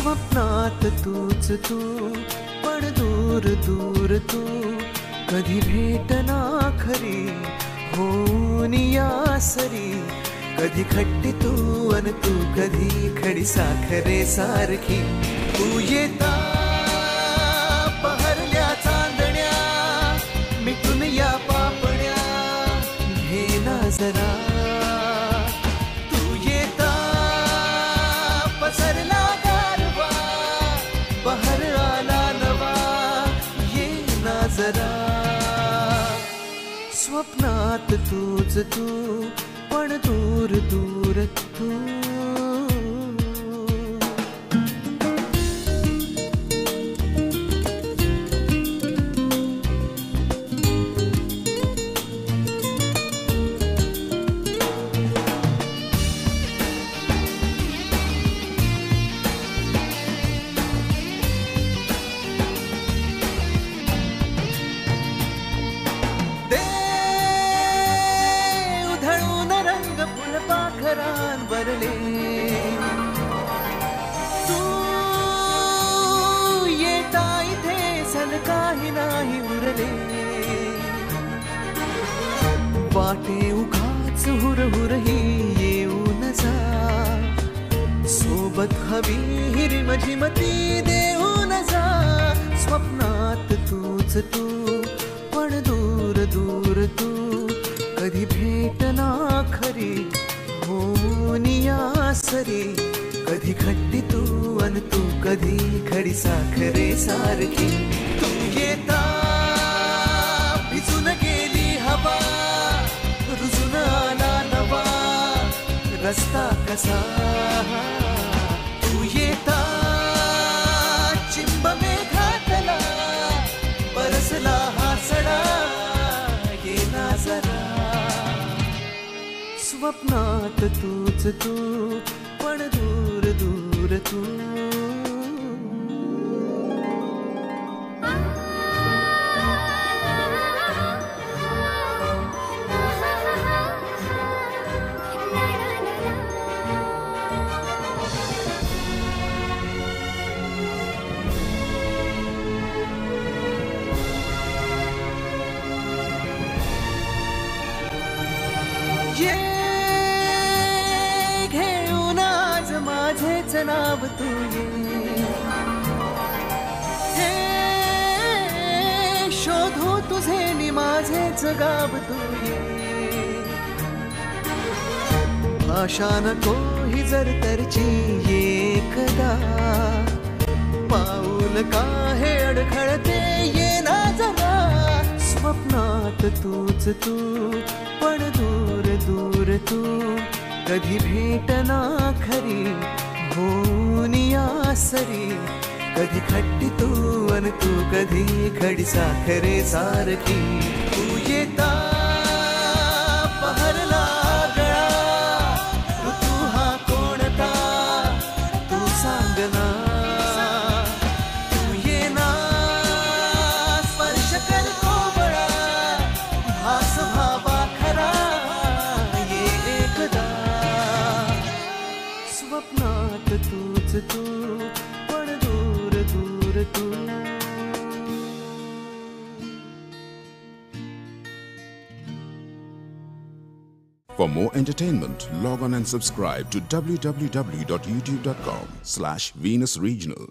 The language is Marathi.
स्वप्नात तूच तू, पण दूर दूर तू, कधी भेटना खरी होऊन या सरी. कधी खट्टी तू अन तू कधी खडी साखरे सारखी. तू येता पहरल्या चांदण्या, मिटून या पापण्या घे ना जरा. तू येता पसरला गारवा, बहर आला नवा ये ना जरा. स्वप्नात तूच तू, पण दूर दूर तू. वरले तू येता इथे सन काही नाही उरले. वाटे उगाच हुरहुर ही येऊन जा, सोबत हवी हिरम झिमती देऊन जा. स्वप्नात तूच तू, पण दूर दूर तू, कधी भेटना खरी होऊन या सरी. कधी खट्टी तू अन तू कधी खडी साखरे सारखी. तू येता भिजून गेली हवा, रुजून आला नवा रस्ता कसा. तू येता चिंब मेघातला, बरसला हा सडा ये ना जरा. स्वप्नात तूच तू, पण दूर दूर तू. माझेच नाव तू ये, हे शोधू तुझे नि माझेच गाव तू ये. भाषा नको ही जर तरची एकदा, पाऊल का हे अडखळते ये ना जरा. स्वप्नात तूच तू, पण दूर दूर तू, कधी भेटना खरी होऊन या सरी. कधी खट्टी तू अन तू कधी खडी साखरे सारखी. तू येता पहरला गळा, ऋतू हा कोणता तू सांग ना. तू येना स्पर्श कर कोवळा, भास भावा खरा ये एकदा. स्वप्नात तूच तू, पण दूर दूर तू. For more entertainment, log on and subscribe to www.youtube.com/Venus Regional.